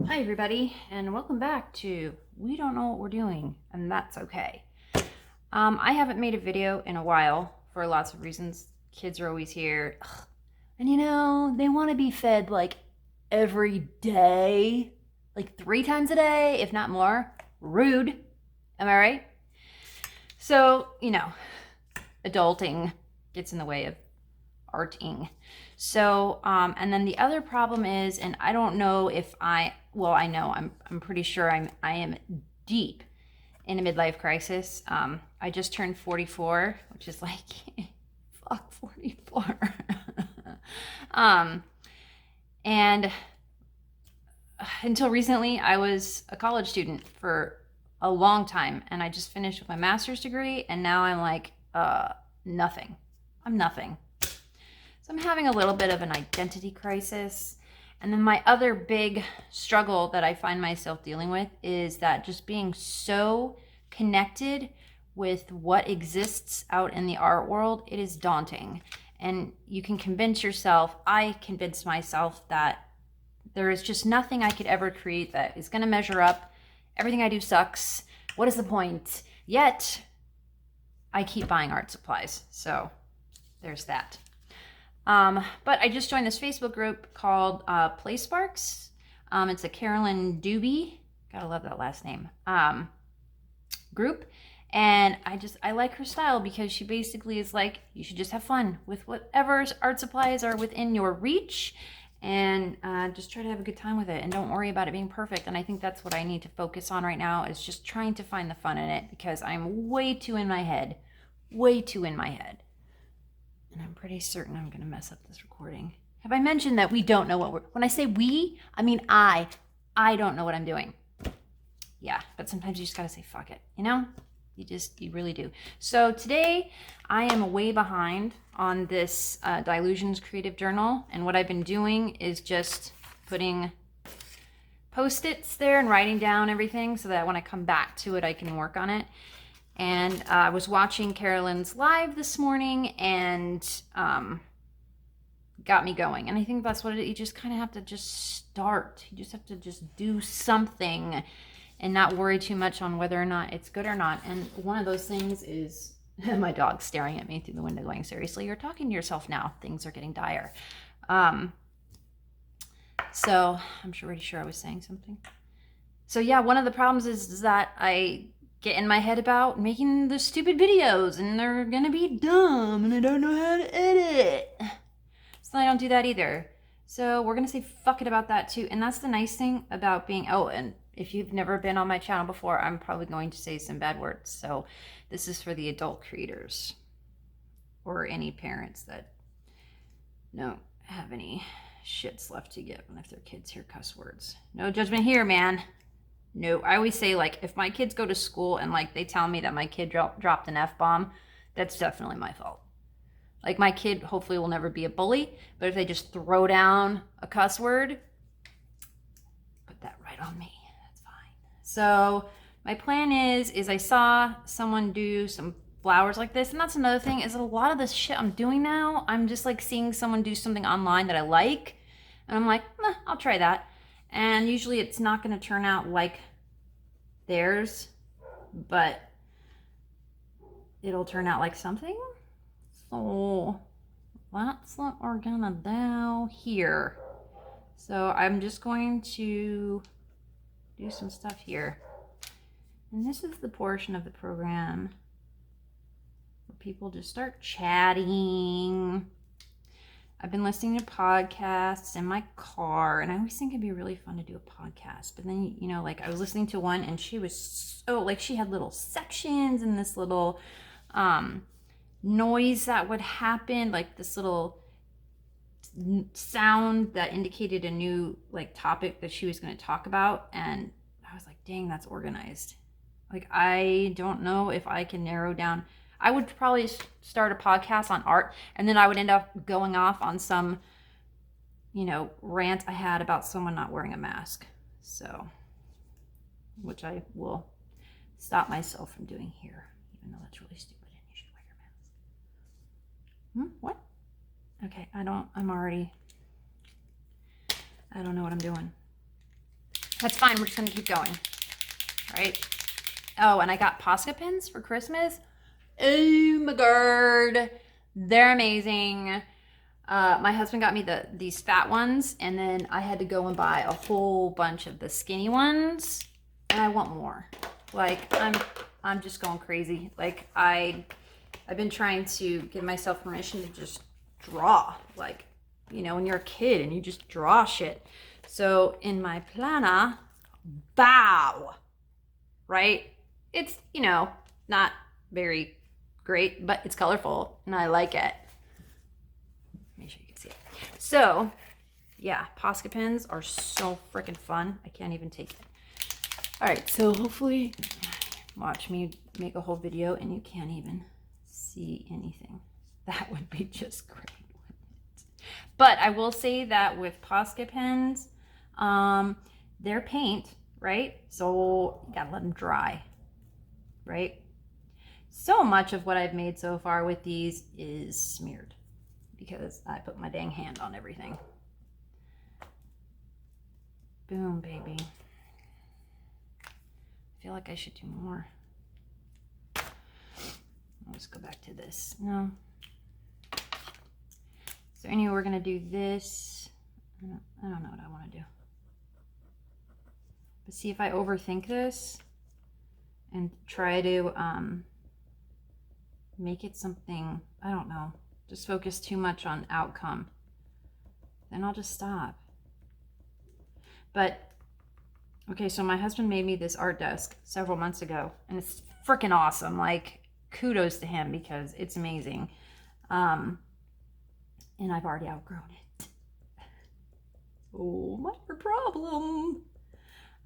Hi everybody, and welcome back to We Don't Know What We're Doing, and that's okay. I haven't made a video in a while for lots of reasons. Kids are always here, and they want to be fed like every day, like 3 times a day, if not more. Rude, am I right? So, adulting gets in the way of arting. So, and then the other problem is, and I don't know if I know, I'm pretty sure I am deep in a midlife crisis. I just turned 44, which is like, fuck 44. And until recently, I was a college student for a long time, and I just finished with my master's degree, and now I'm like, nothing. I'm nothing. So I'm having a little bit of an identity crisis. And then my other big struggle that I find myself dealing with is that just being so connected with what exists out in the art world, it is daunting. And you can convince yourself, I convinced myself that there is just nothing I could ever create that is going to measure up. Everything I do sucks. What is the point? Yet, I keep buying art supplies. So there's that. But I just joined this Facebook group called Play Sparks. It's a Carolyn Doobie, gotta love that last name, group. And I like her style because she basically is like, you should just have fun with whatever art supplies are within your reach, and just try to have a good time with it and don't worry about it being perfect. And I think that's what I need to focus on right now, is just trying to find the fun in it, because I'm way too in my head. And I'm pretty certain I'm going to mess up this recording. Have I mentioned that we don't know when I say we, I mean I don't know what I'm doing. Yeah, but sometimes you just got to say fuck it, You really do. So today I am way behind on this Dylusions creative journal, and what I've been doing is just putting Post-its there and writing down everything so that when I come back to it, I can work on it. And I was watching Carolyn's live this morning, and got me going. And I think that's what you just kind of have to just start. You just have to just do something and not worry too much on whether or not it's good or not. And one of those things is my dog staring at me through the window going, seriously, you're talking to yourself now. Things are getting dire. So I'm pretty sure I was saying something. So yeah, one of the problems is that I get in my head about making the stupid videos, and they're gonna be dumb, and I don't know how to edit. So I don't do that either. So we're gonna say fuck it about that too. And that's the nice thing about being, and if you've never been on my channel before, I'm probably going to say some bad words. So this is for the adult creators, or any parents that don't have any shits left to give if their kids hear cuss words. No judgment here, man. No, I always say, like, if my kids go to school and, like, they tell me that my kid dropped an F-bomb, that's definitely my fault. Like, my kid hopefully will never be a bully, but if they just throw down a cuss word, put that right on me. That's fine. So my plan is I saw someone do some flowers like this, and that's another thing, is a lot of this shit I'm doing now, I'm just, like, seeing someone do something online that I like, and I'm like, I'll try that. And usually it's not going to turn out like theirs, but it'll turn out like something. So that's what we're gonna do here. So I'm just going to do some stuff here. And this is the portion of the program where people just start chatting. I've been listening to podcasts in my car, and I always think it'd be really fun to do a podcast. But then, like, I was listening to one, and she was so, like, she had little sections and this little noise that would happen, like this little sound that indicated a new, like, topic that she was going to talk about. And I was like, dang, that's organized. Like, I don't know if I can narrow down. I would probably start a podcast on art, and then I would end up going off on some, rant I had about someone not wearing a mask. So, which I will stop myself from doing here, even though that's really stupid and you should wear your mask. What? Okay, I don't know what I'm doing. That's fine. We're just going to keep going. Right? Oh, and I got Posca pins for Christmas. Oh my God. They're amazing. My husband got me these fat ones, and then I had to go and buy a whole bunch of the skinny ones, and I want more. Like, I'm just going crazy. Like, I've been trying to give myself permission to just draw. Like, you know, when you're a kid and you just draw shit. So in my planner, bow, right? It's, you know, not very great, but it's colorful and I like it. Make sure you can see it. So yeah, Posca pins are so freaking fun. I can't even take it. All right, so hopefully watch me make a whole video and you can't even see anything. That would be just great. But I will say that with Posca pens, they're paint, right? So you gotta let them dry, right? So much of what I've made so far with these is smeared because I put my dang hand on everything. Boom, baby. I feel like I should do more. I'll just go back to this. No. So anyway, we're gonna do this. I don't know what I want to do. But see if I overthink this and try to make it something, I don't know, just focus too much on outcome, then I'll just stop. But okay, so my husband made me this art desk several months ago, and it's freaking awesome. Like, kudos to him because it's amazing. And I've already outgrown it. Oh, my problem.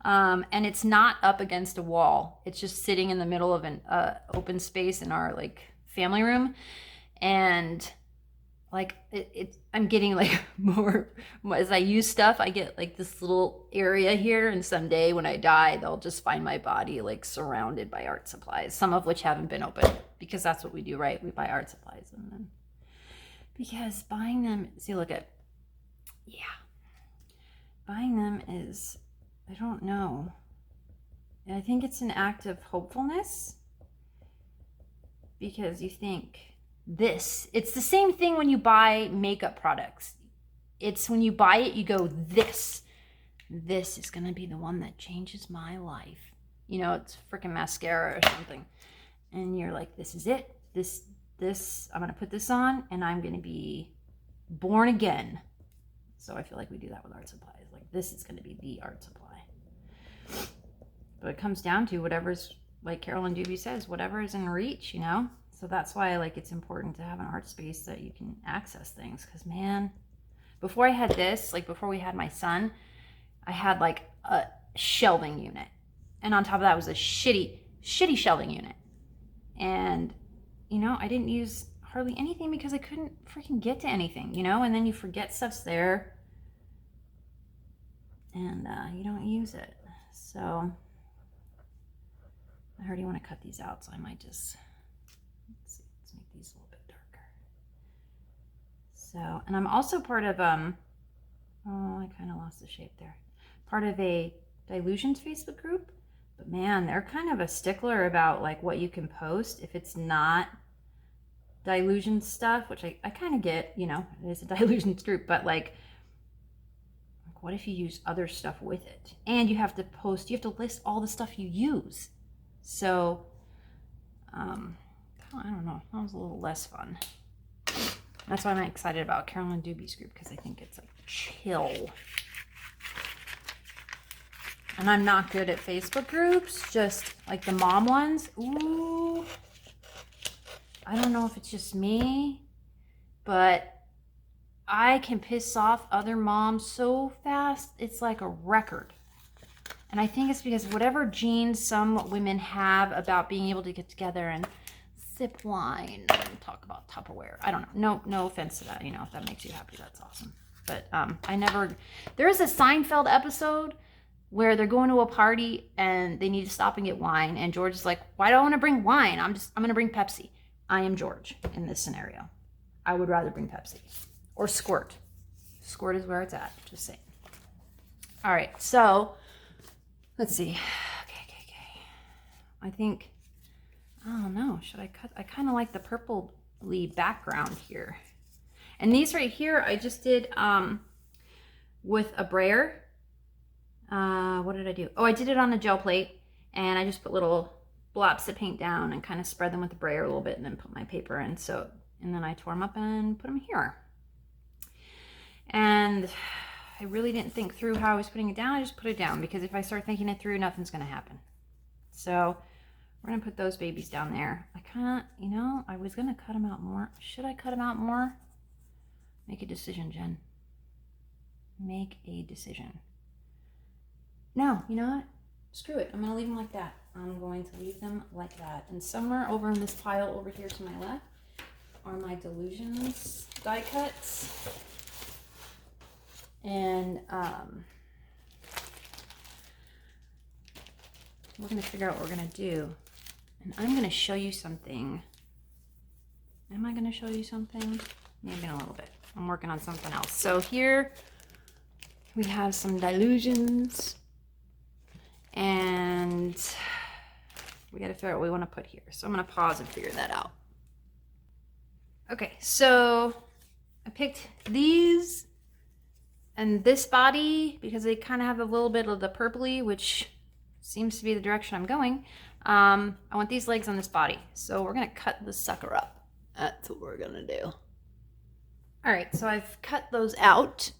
And it's not up against a wall. It's just sitting in the middle of an open space in our like family room. And like I'm getting like more as I use stuff, I get like this little area here, and someday when I die, they'll just find my body like surrounded by art supplies, some of which haven't been opened, because that's what we do, right? We buy art supplies, and then because buying them, see, look at, yeah, buying them is, I don't know. I think it's an act of hopefulness, because you think this, it's the same thing when you buy makeup products. It's when you buy it, you go, this is going to be the one that changes my life. You know, it's freaking mascara or something. And you're like, this is it. This, I'm going to put this on and I'm going to be born again. So I feel like we do that with art supplies. Like, this is going to be the art supply. But it comes down to whatever's, like Carolyn Dubie says, whatever is in reach, you know? So that's why, like, it's important to have an art space that you can access things. Because, man, before I had this, like, before we had my son, I had, like, a shelving unit. And on top of that was a shitty shelving unit. And, you know, I didn't use hardly anything because I couldn't freaking get to anything, you know? And then you forget stuff's there. And you don't use it. So I already want to cut these out, so I might just, let's make these a little bit darker. So, and I'm also part of, oh, I kind of lost the shape there. Part of a Dylusions Facebook group, but man, they're kind of a stickler about like what you can post if it's not Dylusions stuff, which I kind of get, you know, it is a Dylusions group, but like, what if you use other stuff with it? And you have to post, you have to list all the stuff you use. So, I don't know, that was a little less fun. That's why I'm excited about Carolyn Dubie's group, because I think it's like chill. And I'm not good at Facebook groups, just like the mom ones. Ooh, I don't know if it's just me, but I can piss off other moms so fast. It's like a record. And I think it's because whatever genes some women have about being able to get together and sip wine and talk about Tupperware. I don't know. No offense to that. You know, if that makes you happy, that's awesome. But there is a Seinfeld episode where they're going to a party and they need to stop and get wine. And George is like, why do I want to bring wine? I'm going to bring Pepsi. I am George in this scenario. I would rather bring Pepsi or Squirt. Squirt is where it's at. Just saying. All right. So Let's see. Okay. I think, I don't know, should I cut? I kind of like the purpley background here. And these right here, I just did with a brayer. What did I do? Oh, I did it on a gel plate, and I just put little blobs of paint down and kind of spread them with the brayer a little bit, and then put my paper in. So, and then I tore them up and put them here. And I really didn't think through how I was putting it down. I just put it down because if I start thinking it through, nothing's going to happen. So we're going to put those babies down there. I kind of, you know, I was going to cut them out more. Should I cut them out more? Make a decision, Jen. Make a decision. No, you know what? Screw it. I'm going to leave them like that. I'm going to leave them like that. And somewhere over in this pile over here to my left are my Dylusions die cuts. And we're going to figure out what we're going to do. And I'm going to show you something. Am I going to show you something? Maybe in a little bit. I'm working on something else. So here we have some Dylusions. And we got to figure out what we want to put here. So I'm going to pause and figure that out. Okay, so I picked these and this body because they kind of have a little bit of the purpley, which seems to be the direction I'm going. I want these legs on this body. So we're going to cut this sucker up. That's what we're going to do. All right, so I've cut those out.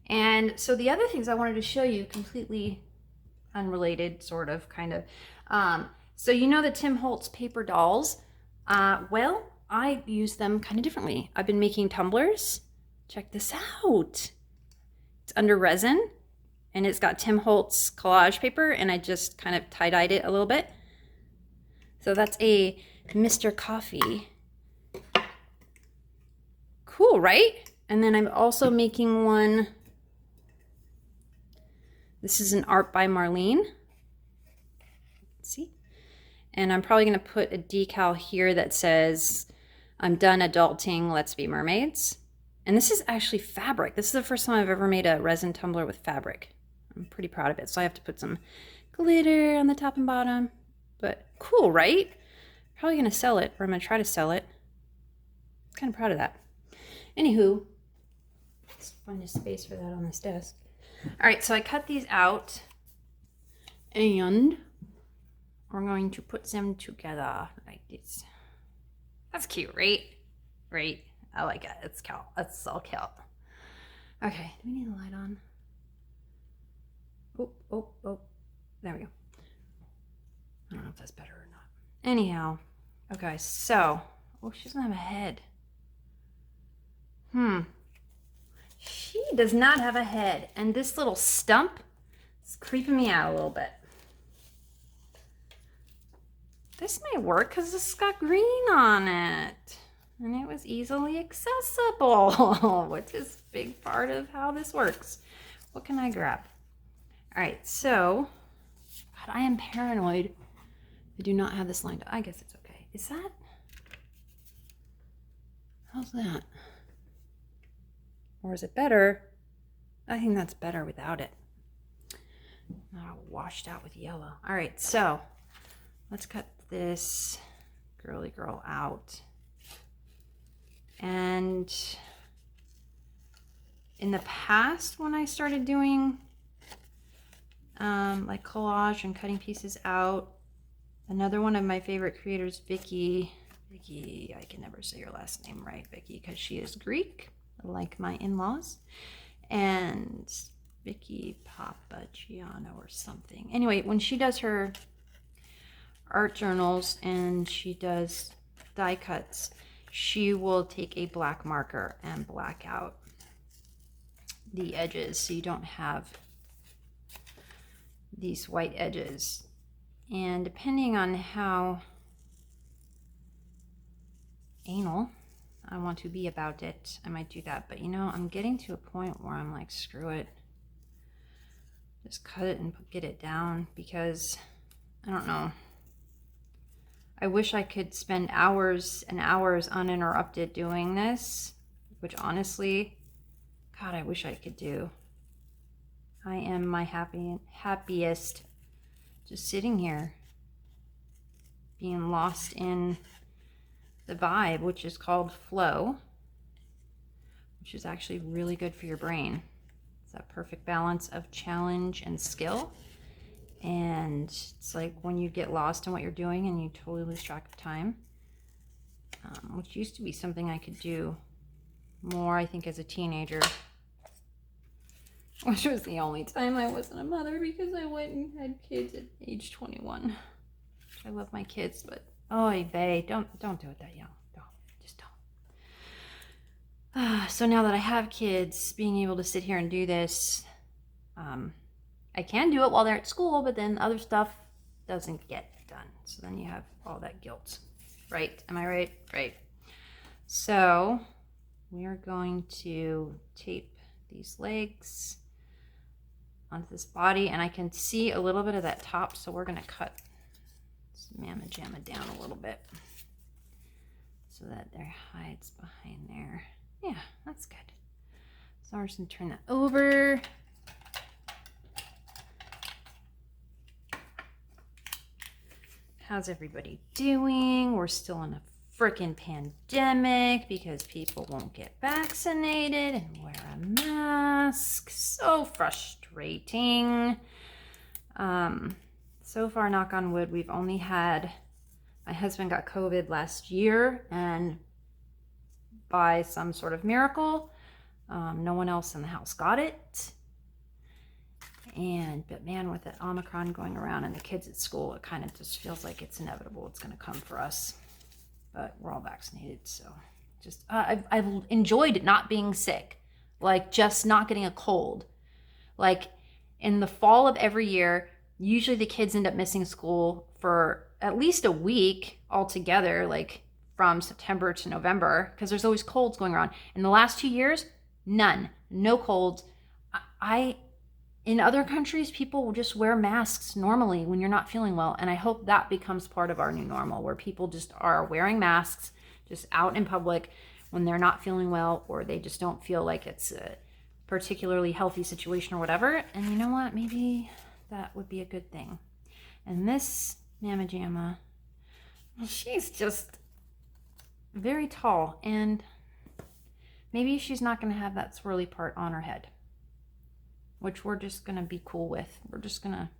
And so the other things I wanted to show you, completely unrelated, sort of, kind of. So you know the Tim Holtz paper dolls? Well, I use them kind of differently. I've been making tumblers. Check this out. It's under resin, and it's got Tim Holtz collage paper, and I just kind of tie-dyed it a little bit. So that's a Mr. Coffee. Cool, right? And then I'm also making one. This is an art by Marlene. See? And I'm probably going to put a decal here that says, I'm done adulting, let's be mermaids. And this is actually fabric. This is the first time I've ever made a resin tumbler with fabric. I'm pretty proud of it. So I have to put some glitter on the top and bottom. But cool, right? Probably going to sell it, or I'm going to try to sell it. I'm kind of proud of that. Anywho, let's find a space for that on this desk. All right, so I cut these out, and we're going to put them together like this. That's cute, right? Right? I like it. It's cute. It's so cute. Okay, do we need the light on? Oh. There we go. I don't know if that's better or not. Anyhow, okay, so, oh, she doesn't have a head. She does not have a head, and this little stump is creeping me out a little bit. This may work because this has got green on it, and it was easily accessible, which is a big part of how this works. What can I grab? All right, so, God, I am paranoid. I do not have this lined up. I guess it's okay. Is that? How's that? Or is it better? I think that's better without it. Not all washed out with yellow. All right, so let's cut this girly girl out. And in the past, when I started doing like collage and cutting pieces out, another one of my favorite creators, Vicky, I can never say your last name right, Vicky, because she is Greek, like my in-laws, and Vicky Papagiano or something. Anyway, when she does her art journals and she does die cuts, she will take a black marker and black out the edges so you don't have these white edges. And depending on how anal I want to be about it, I might do that. But you know, I'm getting to a point where I'm like, screw it. Just cut it and get it down, because I don't know. I wish I could spend hours and hours uninterrupted doing this, which honestly, God, I wish I could do. I am my happiest just sitting here, being lost in the vibe, which is called flow, which is actually really good for your brain. It's that perfect balance of challenge and skill. And it's like when you get lost in what you're doing and you totally lose track of time, which used to be something I could do more, I think, as a teenager, which was the only time I wasn't a mother because I went and had kids at age 21. I love my kids, but oy vey, don't do it that young. Just don't. So now that I have kids, being able to sit here and do this, I can do it while they're at school, but then other stuff doesn't get done. So then you have all that guilt, right? Am I right? Right. So we are going to tape these legs onto this body, and I can see a little bit of that top, so we're gonna cut this mamma jamma down a little bit so that there hides behind there. Yeah, that's good. So we're just gonna turn that over. How's everybody doing? We're still in a freaking pandemic because people won't get vaccinated and wear a mask. So frustrating. So far, knock on wood, we've only had, my husband got COVID last year, and by some sort of miracle, no one else in the house got it. But man, with that Omicron going around and the kids at school, it kind of just feels like it's inevitable. It's going to come for us, but we're all vaccinated. So just, I've enjoyed not being sick, like just not getting a cold. Like in the fall of every year, usually the kids end up missing school for at least a week altogether, like from September to November, because there's always colds going around. In the last 2 years, no colds. In other countries, people will just wear masks normally when you're not feeling well. And I hope that becomes part of our new normal, where people just are wearing masks just out in public when they're not feeling well, or they just don't feel like it's a particularly healthy situation or whatever. And you know what? Maybe that would be a good thing. And this mamma jamma, she's just very tall, and maybe she's not going to have that swirly part on her head, which we're just going to be cool with. We're just going to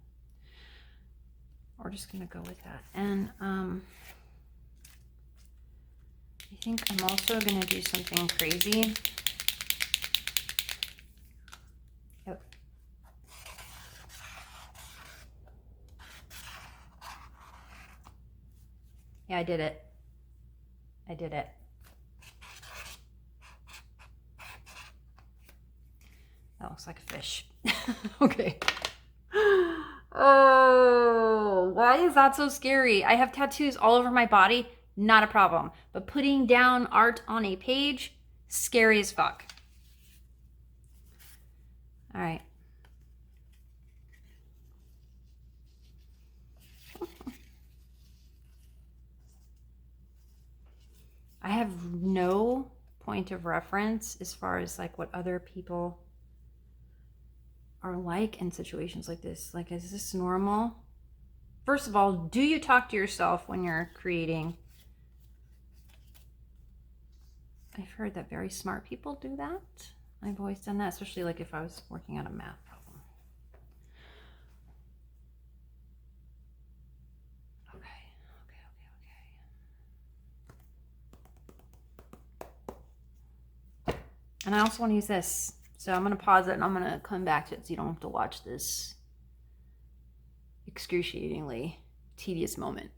go with that. And I think I'm also going to do something crazy. Yep. Yeah, I did it. That looks like a fish. Okay. Oh, why is that so scary? I have tattoos all over my body, not a problem. But putting down art on a page, scary as fuck. All right. I have no point of reference as far as like what other people are like in situations like this. Like, is this normal? First of all, do you talk to yourself when you're creating? I've heard that very smart people do that. I've always done that, especially like if I was working on a math problem. Okay. And I also want to use this. So I'm going to pause it and I'm going to come back to it so you don't have to watch this excruciatingly tedious moment.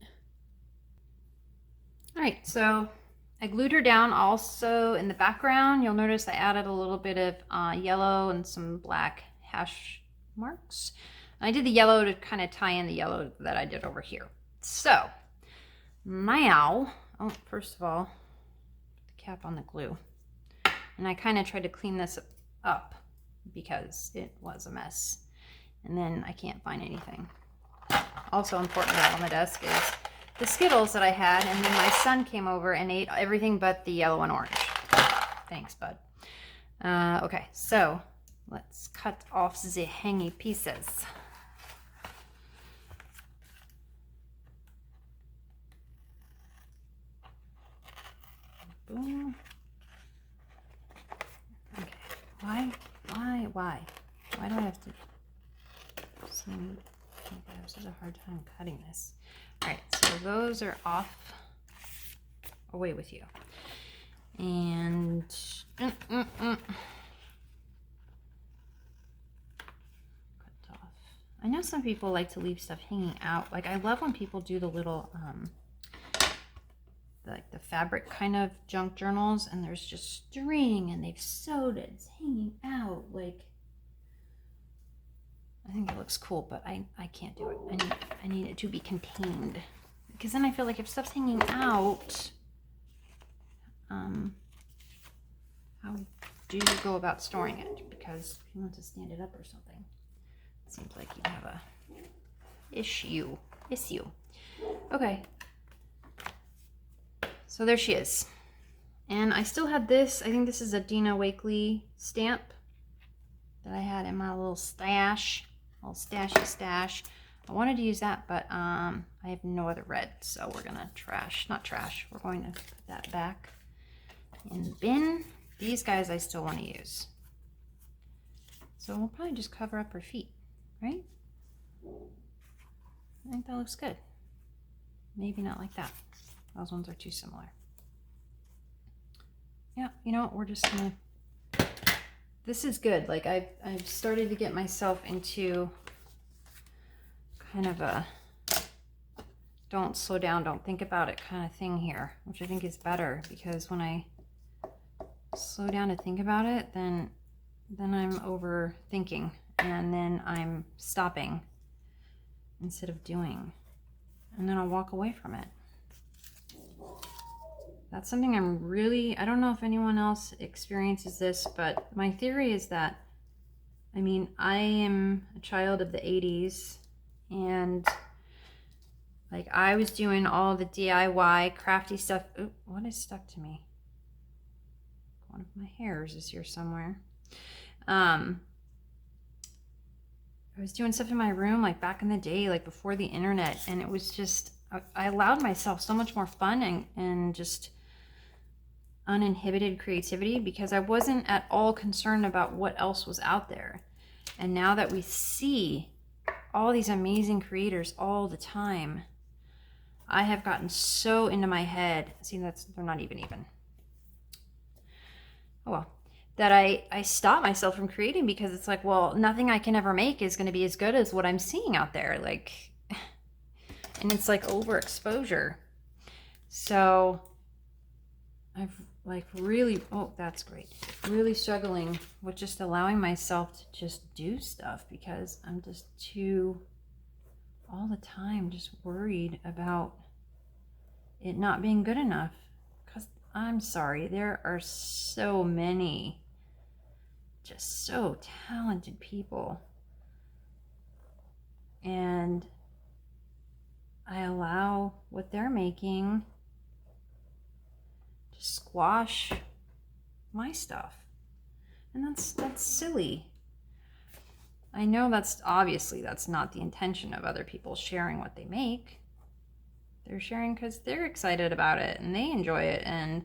All right, so I glued her down. Also in the background, you'll notice I added a little bit of yellow and some black hash marks. And I did the yellow to kind of tie in the yellow that I did over here. So now, first of all, put the cap on the glue. And I kind of tried to clean this up because it was a mess. And then I can't find anything. Also important to have on the desk is the Skittles that I had, and then my son came over and ate everything but the yellow and orange. Thanks, bud. Okay, so let's cut off the hangy pieces. I have such a hard time cutting this. All right, so those are off. Away with you. And cut off. I know some people like to leave stuff hanging out. Like I love when people do the little like the fabric kind of junk journals, and there's just string and they've sewed it, it's hanging out. Like I think it looks cool, but I can't do it. I need it to be contained, because then I feel like if stuff's hanging out, how do you go about storing it? Because if you want to stand it up or something, it seems like you have a issue. Okay. So there she is. And I still had this. I think this is a Dina Wakley stamp that I had in my little stash. Little stashy stash. I wanted to use that, but I have no other red. So we're going to we're going to put that back in the bin. These guys I still want to use. So we'll probably just cover up her feet, right? I think that looks good. Maybe not like that. Those ones are too similar. Yeah, you know what? We're just gonna, this is good. Like I've started to get myself into kind of a don't slow down, don't think about it kind of thing here, which I think is better, because when I slow down to think about it, then I'm overthinking, and then I'm stopping instead of doing, and then I'll walk away from it. That's something I don't know if anyone else experiences this, but my theory is that, I mean, I am a child of the 80s, and like I was doing all the DIY crafty stuff. Ooh, what is stuck to me? One of my hairs is here somewhere. I was doing stuff in my room like back in the day, like before the internet, and it was just, I allowed myself so much more fun and just uninhibited creativity, because I wasn't at all concerned about what else was out there. And now that we see all these amazing creators all the time, I have gotten so into my head. See, they're not even. Oh well. That I stop myself from creating, because it's like, well, nothing I can ever make is going to be as good as what I'm seeing out there. Like, and it's like overexposure. So I've like really, oh, that's great. Really struggling with just allowing myself to just do stuff, because I'm just too, all the time, just worried about it not being good enough. Because I'm sorry, there are so many just so talented people, and I allow what they're making to squash my stuff, and that's silly. I know that's not the intention of other people sharing what they make. They're sharing because they're excited about it and they enjoy it, and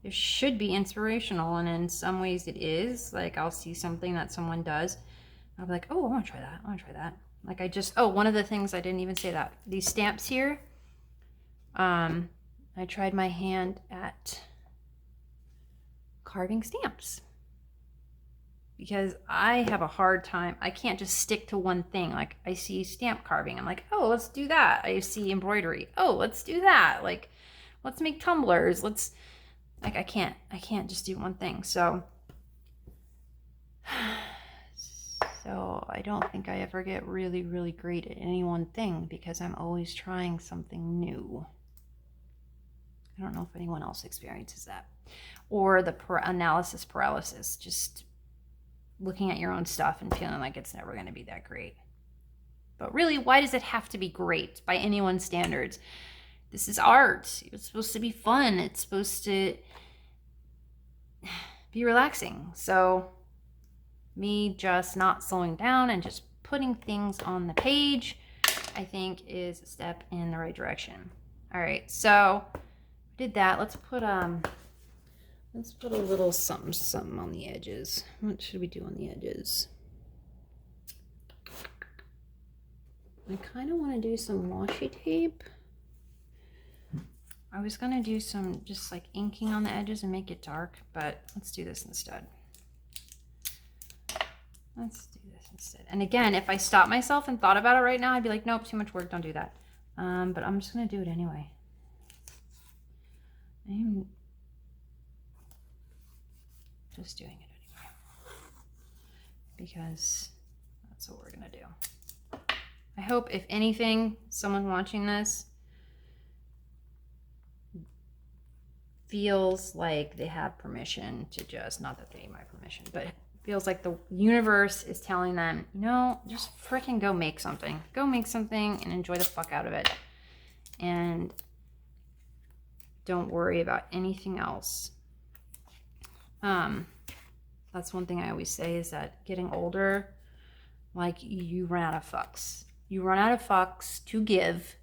it should be inspirational, and in some ways it is. Like, I'll see something that someone does, I'll be like, oh, I want to try that. Like, one of the things, I didn't even say that, these stamps here, I tried my hand at carving stamps, because I have a hard time. I can't just stick to one thing. Like, I see stamp carving, I'm like, oh, let's do that. I see embroidery, oh, let's do that. Like, let's make tumblers, like, I can't just do one thing. So I don't think I ever get really, really great at any one thing, because I'm always trying something new. I don't know if anyone else experiences that, or the analysis paralysis, just looking at your own stuff and feeling like it's never going to be that great. But really, why does it have to be great by anyone's standards? This is art. It's supposed to be fun. It's supposed to be relaxing. So me just not slowing down and just putting things on the page, I think, is a step in the right direction. All right, so did that. Let's put a little something on the edges. What should we do on the edges? I kind of want to do some washi tape. I was going to do some just like inking on the edges and make it dark, but let's do this instead. Let's do this instead. And again, if I stopped myself and thought about it right now, I'd be like, nope, too much work, don't do that. But I'm just going to do it anyway. I'm just doing it anyway. Because that's what we're going to do. I hope, if anything, someone watching this feels like they have permission to just, not that they need my permission, but feels like the universe is telling them, you know, just freaking go make something. Go make something and enjoy the fuck out of it. And don't worry about anything else. That's one thing I always say, is that getting older, like, you run out of fucks. You run out of fucks to give.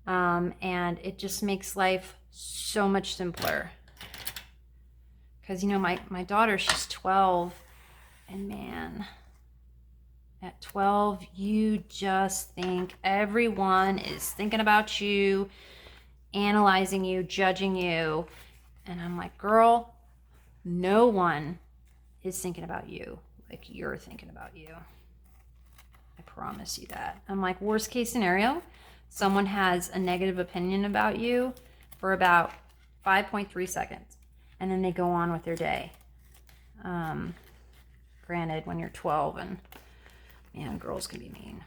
And it just makes life so much simpler. Because, you know, my daughter, she's 12. And man, at 12, you just think everyone is thinking about you, analyzing you, judging you. And I'm like, girl, no one is thinking about you like you're thinking about you. I promise you that. I'm like, worst case scenario, someone has a negative opinion about you for about 5.3 seconds. And then they go on with their day. Granted, when you're 12, and man, girls can be mean.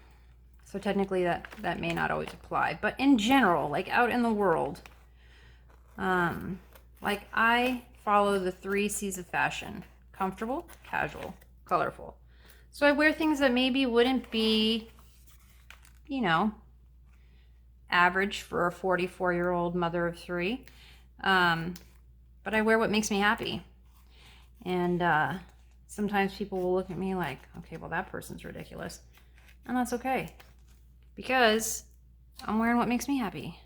So technically that may not always apply. But in general, like out in the world, like I follow the 3 C's of fashion: comfortable, casual, colorful. So I wear things that maybe wouldn't be, you know, average for a 44-year-old mother of 3. But I wear what makes me happy. And sometimes people will look at me like, okay, well, that person's ridiculous. And that's okay. Because I'm wearing what makes me happy.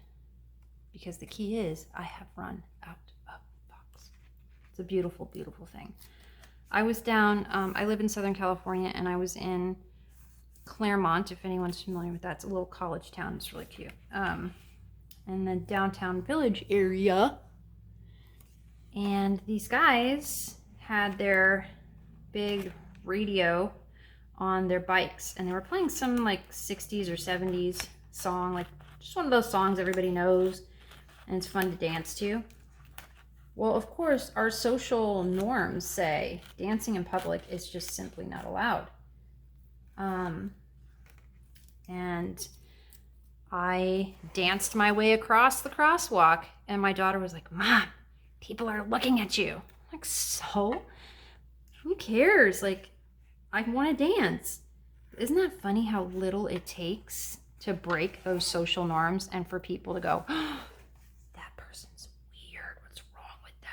Because the key is, I have run out of fucks. It's a beautiful, beautiful thing. I was down, I live in Southern California, and I was in Claremont, if anyone's familiar with that. It's a little college town. It's really cute. In the downtown Village area. And these guys had their big radio on their bikes, and they were playing some like 60s or 70s song, like just one of those songs everybody knows and it's fun to dance to. Well, of course, our social norms say dancing in public is just simply not allowed. And I danced my way across the crosswalk, and my daughter was like, Mom, people are looking at you. I'm like, so? Who cares? Like, I want to dance. Isn't that funny how little it takes to break those social norms and for people to go, oh, that person's weird. What's wrong with them?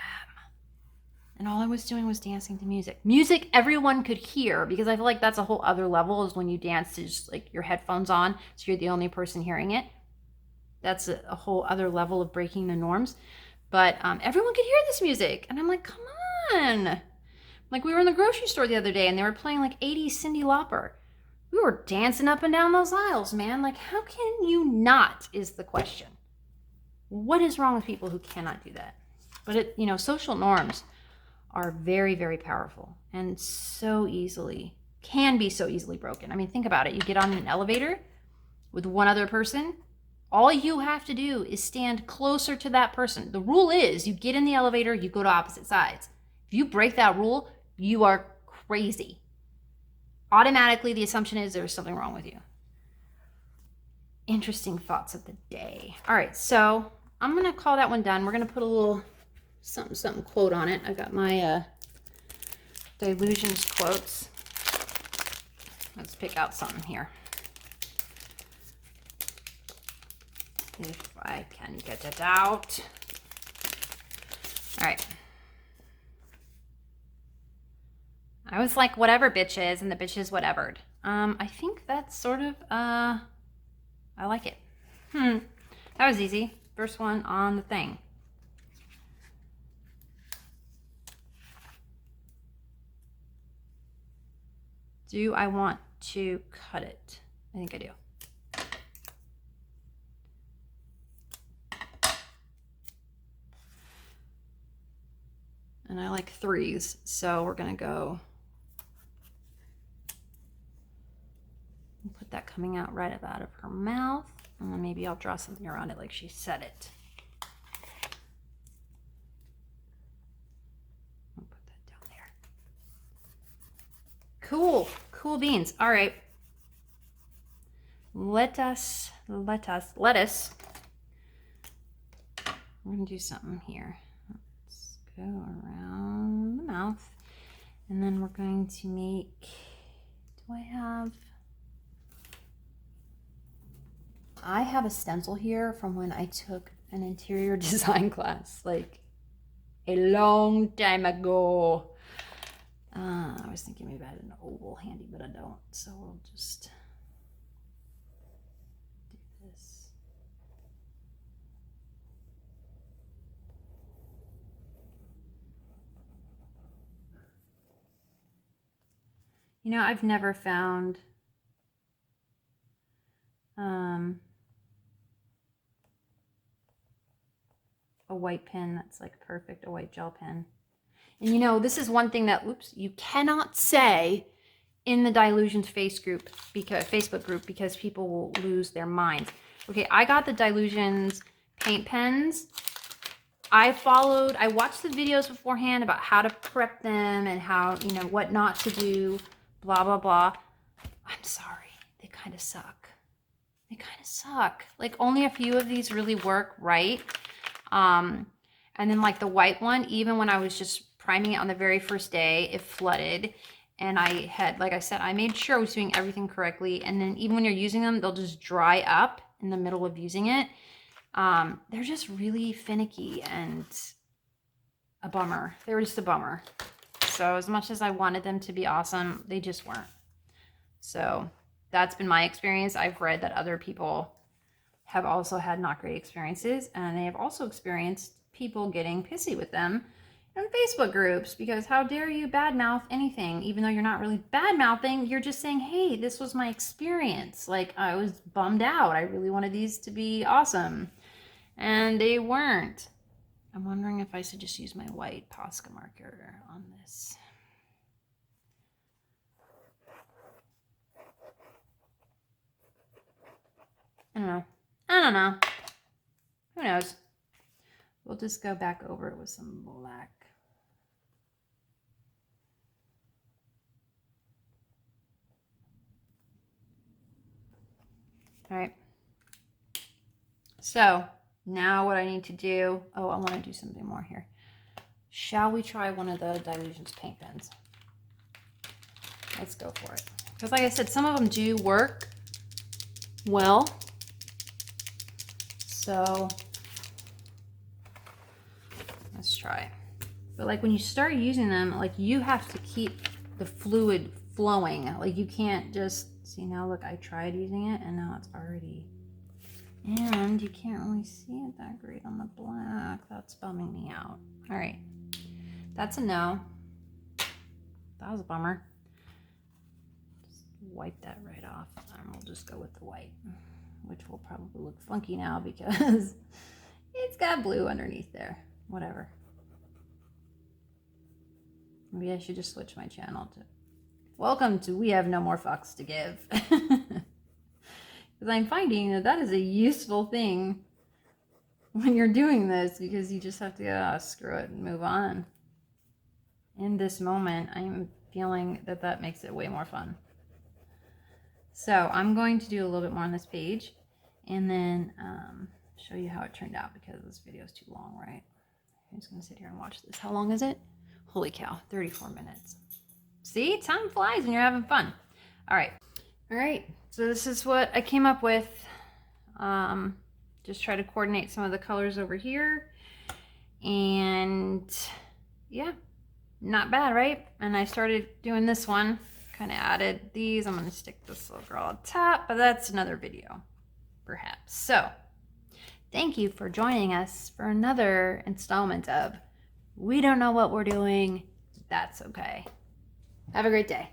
And all I was doing was dancing to music. Music everyone could hear, because I feel like that's a whole other level, is when you dance to just like your headphones on, so you're the only person hearing it. That's a whole other level of breaking the norms. But everyone could hear this music. And I'm like, come on. Like, we were in the grocery store the other day, and they were playing like 80s Cyndi Lauper. We were dancing up and down those aisles, man. Like, how can you not, is the question. What is wrong with people who cannot do that? But it, you know, social norms are very, very powerful, and can be so easily broken. I mean, think about it. You get on an elevator with one other person. All you have to do is stand closer to that person. The rule is, you get in the elevator, you go to opposite sides. If you break that rule, you are crazy. Automatically, the assumption is there's something wrong with you. Interesting thoughts of the day. All right, so I'm going to call that one done. We're going to put a little something quote on it. I got my Dylusions quotes. Let's pick out something here. If I can get it out. All right. I was like, whatever, bitches, and the bitches whatevered. I think that's sort of, I like it. That was easy. First one on the thing. Do I want to cut it? I think I do. and I like 3s. So we're gonna go put that coming out right up out of her mouth. And then maybe I'll draw something around it like she said it. I'll put that down there. Cool, cool beans. All right. Lettuce. We're gonna do something here. Let's go around the mouth. And then we're going to make, I have a stencil here from when I took an interior design class, like a long time ago. I was thinking maybe I had an oval handy, but I don't. So we'll just do this. You know, I've never found a white pen that's like perfect, a white gel pen. And you know, this is one thing that, you cannot say in the Dylusions Facebook group because people will lose their minds. Okay, I got the Dylusions paint pens. I watched the videos beforehand about how to prep them and how, you know, what not to do, blah, blah, blah. I'm sorry, they kind of suck. They kind of suck. Like only a few of these really work right. And then like the white one, even when I was just priming it on the very first day, it flooded. And I had, like I said, I made sure I was doing everything correctly. And then even when you're using them, they'll just dry up in the middle of using it. They're just really finicky and a bummer. They were just a bummer. So as much as I wanted them to be awesome, they just weren't. So that's been my experience. I've read that other people have also had not great experiences, and they have also experienced people getting pissy with them in Facebook groups because how dare you badmouth anything, even though you're not really badmouthing, you're just saying, hey, this was my experience. Like, I was bummed out. I really wanted these to be awesome, and they weren't. I'm wondering if I should just use my white Posca marker on this. I don't know. Who knows? We'll just go back over it with some black. All right. So now what I need to do, I want to do something more here. Shall we try one of the Dylusions paint pens? Let's go for it. Because like I said, some of them do work well. So let's try. But like when you start using them, like you have to keep the fluid flowing. Like you can't just, see now look, I tried using it and now it's already, and you can't really see it that great on the black. That's bumming me out. All right, that's a no. That was a bummer. Just wipe that right off and we'll just go with the white, which will probably look funky now because it's got blue underneath there. Whatever. Maybe I should just switch my channel to welcome to We Have No More Fucks to Give. Because I'm finding that that is a useful thing when you're doing this, because you just have to go, oh, screw it and move on. In this moment, I'm feeling that that makes it way more fun. So I'm going to do a little bit more on this page and then show you how it turned out, because this video is too long, right? I'm just going to sit here and watch this. How long is it? Holy cow, 34 minutes. See, time flies when you're having fun. All right. So this is what I came up with. Just try to coordinate some of the colors over here. And yeah, not bad, right? And I started doing this one, kind of added these. I'm going to stick this little girl on top, but that's another video, perhaps. So thank you for joining us for another installment of We Don't Know What We're Doing. That's okay. Have a great day.